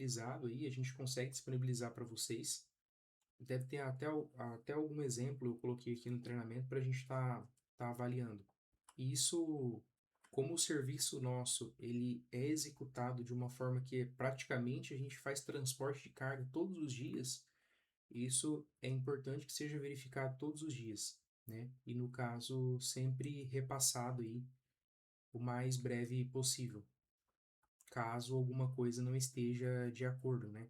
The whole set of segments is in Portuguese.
disponibilizado aí, a gente consegue disponibilizar para vocês. Deve ter até algum exemplo, eu coloquei aqui no treinamento para a gente tá avaliando. E isso, como o serviço nosso ele é executado de uma forma que praticamente a gente faz transporte de carga todos os dias, isso é importante que seja verificado todos os dias, né? E no caso, sempre repassado aí o mais breve possível, caso alguma coisa não esteja de acordo, né?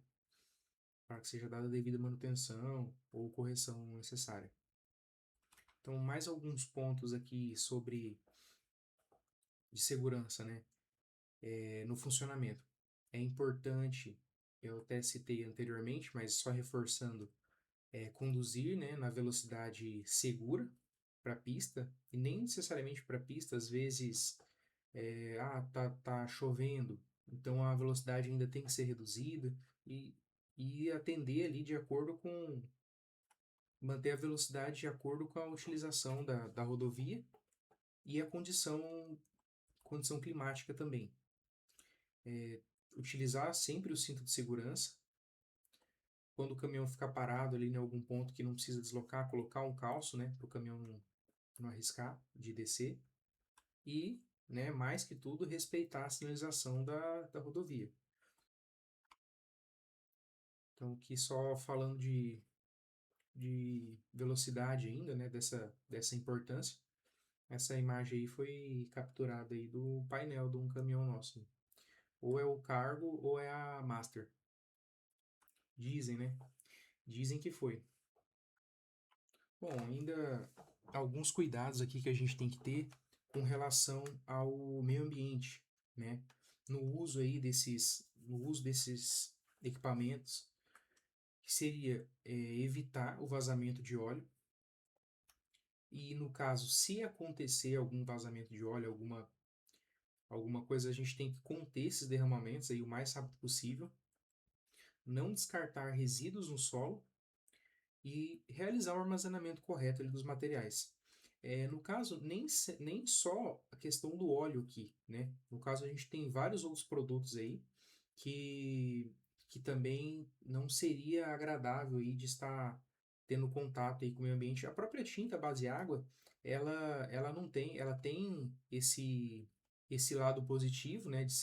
Para que seja dada a devida manutenção ou correção necessária. Então, mais alguns pontos aqui sobre de segurança, né? No funcionamento. É importante, eu até citei anteriormente, mas só reforçando, conduzir, né, na velocidade segura para a pista, e nem necessariamente para a pista, às vezes, tá chovendo, então a velocidade ainda tem que ser reduzida, e, e atender ali de acordo com, manter a velocidade de acordo com a utilização da rodovia e a condição climática também. Utilizar sempre o cinto de segurança. Quando o caminhão ficar parado ali em algum ponto que não precisa deslocar, colocar um calço, né, para o caminhão não arriscar de descer. E, né, mais que tudo, respeitar a sinalização da rodovia. Então, aqui só falando de velocidade ainda, né, dessa importância. Essa imagem aí foi capturada aí do painel de um caminhão nosso. Ou é o Cargo ou é a Master. Dizem, né? Dizem que foi. Bom, ainda alguns cuidados aqui que a gente tem que ter com relação ao meio ambiente, né? No uso desses equipamentos, que seria evitar o vazamento de óleo. E no caso, se acontecer algum vazamento de óleo, alguma coisa, a gente tem que conter esses derramamentos aí o mais rápido possível. Não descartar resíduos no solo e realizar o armazenamento correto ali dos materiais. No caso, nem só a questão do óleo aqui, né? No caso, a gente tem vários outros produtos aí que, que também não seria agradável aí de estar tendo contato aí com o meio ambiente. A própria tinta base água, ela não tem, ela tem esse lado positivo, né, de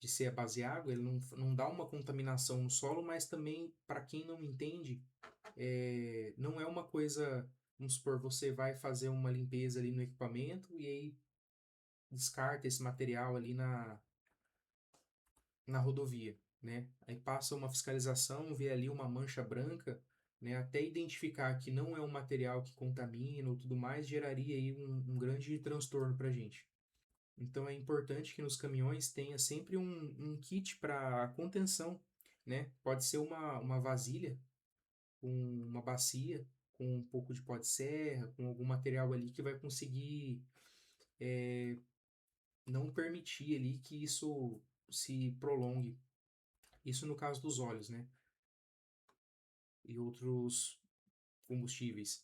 ser a base água, ele não dá uma contaminação no solo, mas também, para quem não entende, não é uma coisa, vamos supor, você vai fazer uma limpeza ali no equipamento e aí descarta esse material ali na rodovia, né? Aí passa uma fiscalização, vê ali uma mancha branca, né? Até identificar que não é um material que contamina ou tudo mais, geraria aí um grande transtorno para a gente. Então é importante que nos caminhões tenha sempre um kit para contenção, né? Pode ser uma vasilha com uma bacia, com um pouco de pó de serra, com algum material ali que vai conseguir não permitir ali que isso se prolongue. Isso no caso dos óleos, né? E outros combustíveis.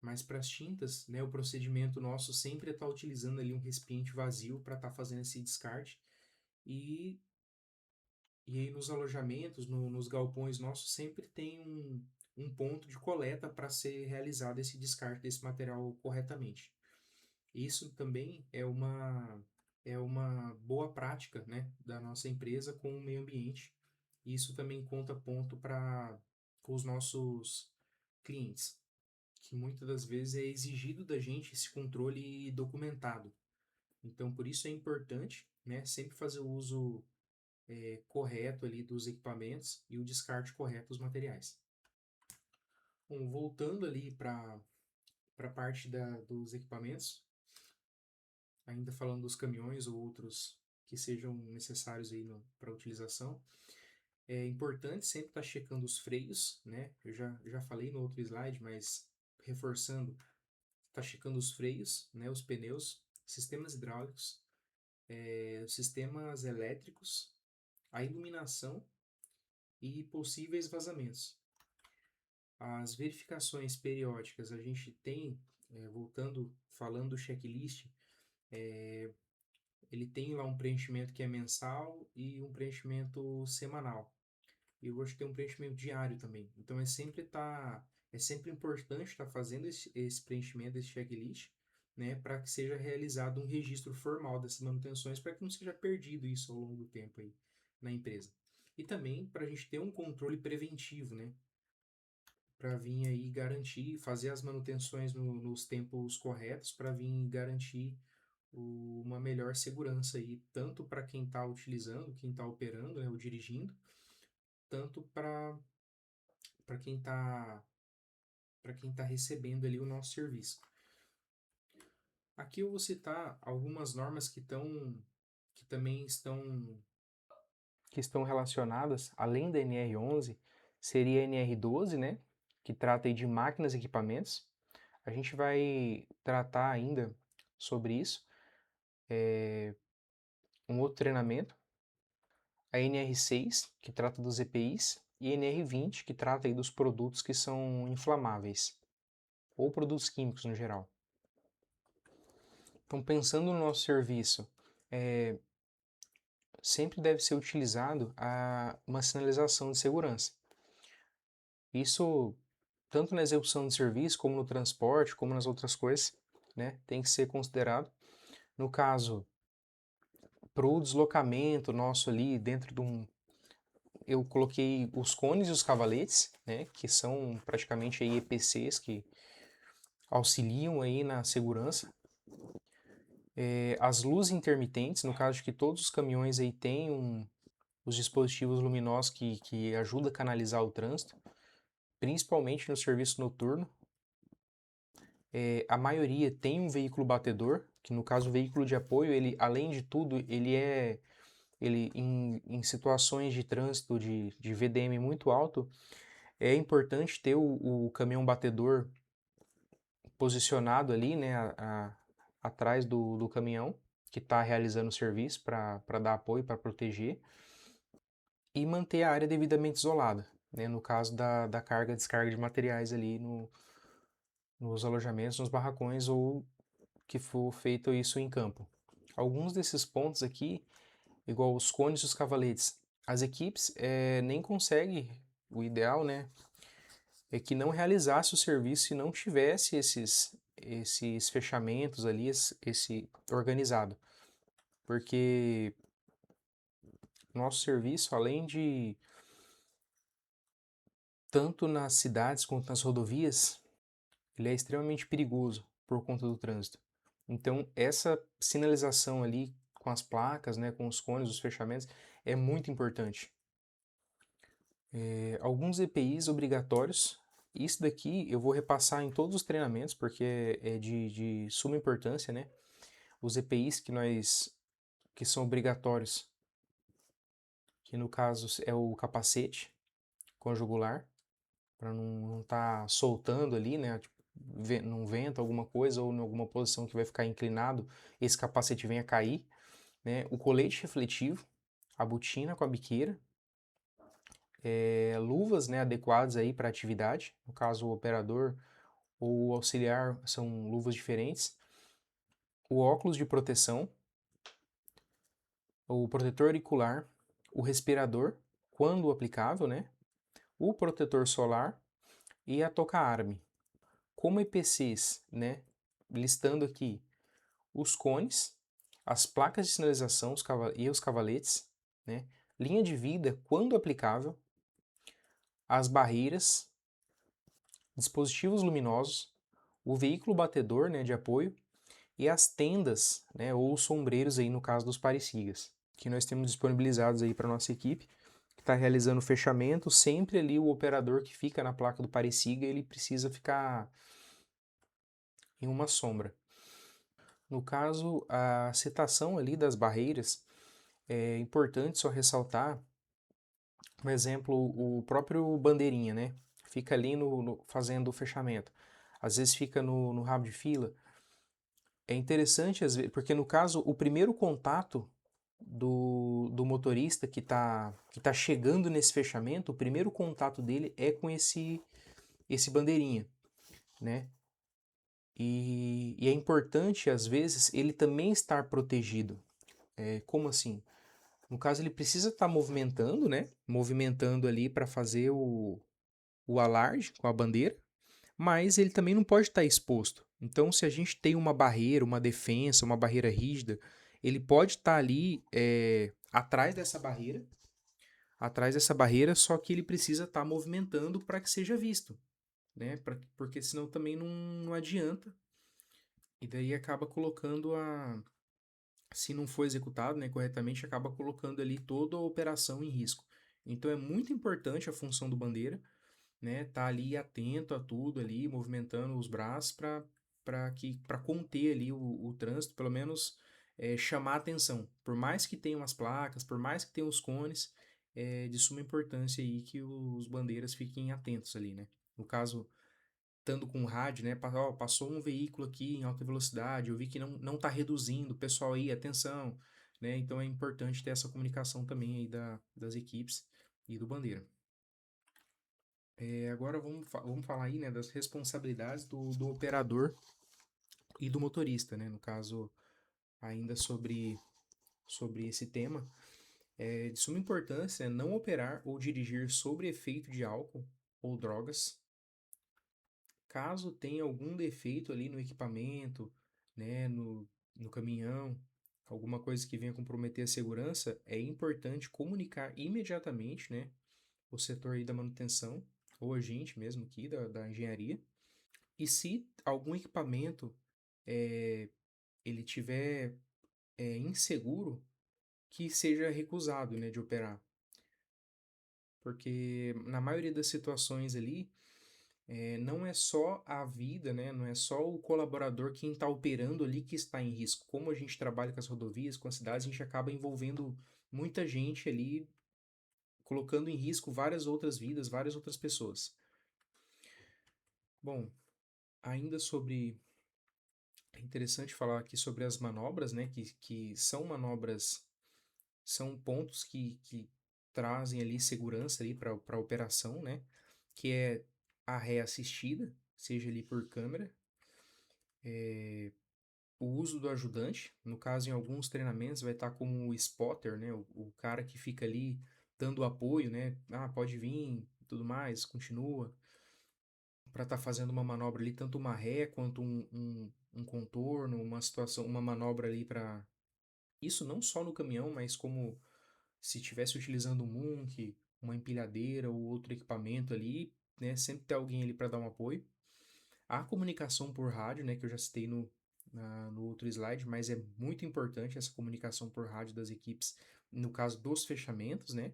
Mas para as tintas, né, o procedimento nosso sempre é estar utilizando ali um recipiente vazio para estar fazendo esse descarte. E, e aí nos alojamentos, nos galpões nossos, sempre tem um ponto de coleta para ser realizado esse descarte desse material corretamente. Isso também é uma boa prática, né, da nossa empresa com o meio ambiente. Isso também conta ponto para os nossos clientes, que muitas das vezes é exigido da gente esse controle documentado. Então, por isso é importante, né, sempre fazer o uso correto ali dos equipamentos e o descarte correto dos materiais. Bom, voltando ali para a parte dos equipamentos, ainda falando dos caminhões ou outros que sejam necessários aí para utilização, é importante sempre estar checando os freios, né? Eu já falei no outro slide, mas reforçando, está checando os freios, né? Os pneus, sistemas hidráulicos, sistemas elétricos, a iluminação e possíveis vazamentos. As verificações periódicas a gente tem, voltando, falando do checklist, ele tem lá um preenchimento que é mensal e um preenchimento semanal. E eu gosto de ter um preenchimento diário também. Então é sempre importante estar fazendo esse preenchimento, esse checklist, né, para que seja realizado um registro formal dessas manutenções, para que não seja perdido isso ao longo do tempo aí na empresa. E também para a gente ter um controle preventivo, né, para vir aí garantir, fazer as manutenções nos tempos corretos, para vir garantir uma melhor segurança aí, tanto para quem está utilizando, quem está operando, né, ou dirigindo, tanto para quem está recebendo ali o nosso serviço. Aqui eu vou citar algumas normas que também estão relacionadas, além da NR11, seria a NR12, né, que trata aí de máquinas e equipamentos. A gente vai tratar ainda sobre isso, um outro treinamento, a NR6, que trata dos EPIs, e a NR20, que trata aí dos produtos que são inflamáveis, ou produtos químicos no geral. Então, pensando no nosso serviço, sempre deve ser utilizado uma sinalização de segurança. Isso, tanto na execução de serviço, como no transporte, como nas outras coisas, né, tem que ser considerado. No caso, para o deslocamento nosso ali dentro de um... Eu coloquei os cones e os cavaletes, né, que são praticamente aí EPCs que auxiliam aí na segurança. As luzes intermitentes, no caso de que todos os caminhões aí têm os dispositivos luminosos que ajudam a canalizar o trânsito, principalmente no serviço noturno. A maioria tem um veículo batedor, que no caso o veículo de apoio, ele, além de tudo, ele em situações de trânsito de VDM muito alto, é importante ter o caminhão batedor posicionado ali, né, atrás do caminhão que está realizando o serviço para dar apoio, para proteger, e manter a área devidamente isolada, né, no caso da carga e descarga de materiais ali nos alojamentos, nos barracões ou que for feito isso em campo. Alguns desses pontos aqui, igual os cones e os cavaletes, as equipes nem conseguem, o ideal, né, é que não realizasse o serviço se não tivesse esses fechamentos ali, esse organizado. Porque nosso serviço, além de tanto nas cidades quanto nas rodovias, ele é extremamente perigoso por conta do trânsito. Então, essa sinalização ali com as placas, né, com os cones, os fechamentos, é muito importante. Alguns EPIs obrigatórios, isso daqui eu vou repassar em todos os treinamentos, porque é de suma importância, né? Os EPIs que são obrigatórios, que no caso é o capacete conjugular, para não estar soltando ali, né? Tipo, num vento, alguma coisa, ou em alguma posição que vai ficar inclinado, esse capacete venha cair, né? O colete refletivo, a botina com a biqueira, luvas, né, adequadas aí para a atividade, no caso o operador ou o auxiliar são luvas diferentes, o óculos de proteção, o protetor auricular, o respirador, quando aplicável, né, o protetor solar e a touca-arme. Como EPCs, né, listando aqui os cones, as placas de sinalização e os cavaletes, né, linha de vida quando aplicável, as barreiras, dispositivos luminosos, o veículo batedor, né, de apoio e as tendas, né, ou sombreiros aí no caso dos paresigas, que nós temos disponibilizados aí para nossa equipe, que está realizando o fechamento, sempre ali o operador que fica na placa do paresiga, ele precisa ficar em uma sombra. No caso, a setação ali das barreiras, é importante só ressaltar, por exemplo, o próprio bandeirinha, né, fica ali fazendo o fechamento. Às vezes fica no rabo de fila. É interessante, às vezes, porque no caso, o primeiro contato do motorista que tá chegando nesse fechamento, o primeiro contato dele é com esse bandeirinha, né? E é importante, às vezes, ele também estar protegido. Como assim? No caso, ele precisa estar movimentando, né? Movimentando ali para fazer o alarde com a bandeira, mas ele também não pode estar exposto. Então, se a gente tem uma barreira, uma defensa, uma barreira rígida, ele pode estar ali atrás dessa barreira, só que ele precisa estar movimentando para que seja visto, né? Porque senão também não adianta. E daí acaba colocando se não for executado, né, corretamente, acaba colocando ali toda a operação em risco. Então é muito importante a função do bandeira, né, tá ali atento a tudo ali, movimentando os braços para conter ali o trânsito, pelo menos chamar a atenção. Por mais que tenham as placas, por mais que tenham os cones, é de suma importância aí que os bandeiras fiquem atentos ali, né? No caso, estando com rádio, né? Passou um veículo aqui em alta velocidade, eu vi que não está reduzindo, pessoal aí, atenção, né? Então é importante ter essa comunicação também aí das equipes e do bandeira. Agora vamos falar aí, né, das responsabilidades do operador e do motorista, né? No caso, ainda sobre esse tema, é de suma importância não operar ou dirigir sob efeito de álcool ou drogas. Caso tenha algum defeito ali no equipamento, né, no caminhão, alguma coisa que venha comprometer a segurança, é importante comunicar imediatamente, né, o setor aí da manutenção, ou a gente mesmo aqui da engenharia. E se algum equipamento ele tiver inseguro, que seja recusado, né, de operar. Porque na maioria das situações ali, não é só a vida, né? Não é só o colaborador quem está operando ali que está em risco. Como a gente trabalha com as rodovias, com as cidades, a gente acaba envolvendo muita gente ali, colocando em risco várias outras vidas, várias outras pessoas. Bom, ainda sobre. É interessante falar aqui sobre as manobras, né? Que são manobras, são pontos que trazem ali segurança ali para a operação, né? Que é a ré assistida, seja ali por câmera, o uso do ajudante, no caso em alguns treinamentos vai estar como o spotter, né, o cara que fica ali dando apoio, né, pode vir, tudo mais, continua, para estar fazendo uma manobra ali, tanto uma ré quanto um contorno, uma situação, uma manobra ali para isso não só no caminhão, mas como se estivesse utilizando um munk, uma empilhadeira ou outro equipamento ali, né, sempre tem alguém ali para dar um apoio. A comunicação por rádio, né, que eu já citei no outro slide, mas é muito importante essa comunicação por rádio das equipes no caso dos fechamentos, né?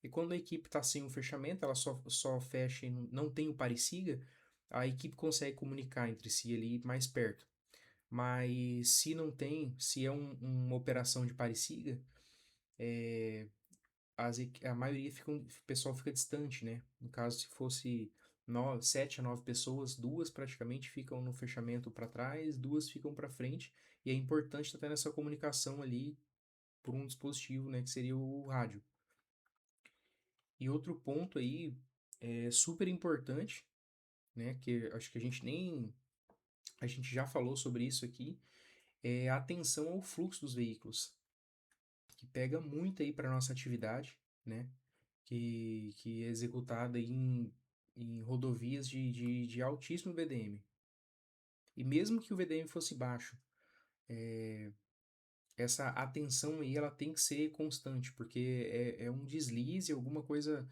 E quando a equipe está sem o fechamento, ela só fecha e não tem o pare-siga, a equipe consegue comunicar entre si ali mais perto. Mas se não tem, se é uma operação de pare-siga, a maioria o pessoal fica distante, né? No caso, se fosse 7 a 9 pessoas, duas praticamente ficam no fechamento para trás, duas ficam para frente, e é importante estar tendo essa comunicação ali por um dispositivo, né, que seria o rádio. E outro ponto aí super importante, né, que acho que a gente já falou sobre isso aqui, é a atenção ao fluxo dos veículos, que pega muito aí para nossa atividade, né? Que é executada em rodovias de altíssimo VDM. E mesmo que o VDM fosse baixo, essa atenção aí ela tem que ser constante, porque é um deslize, alguma coisa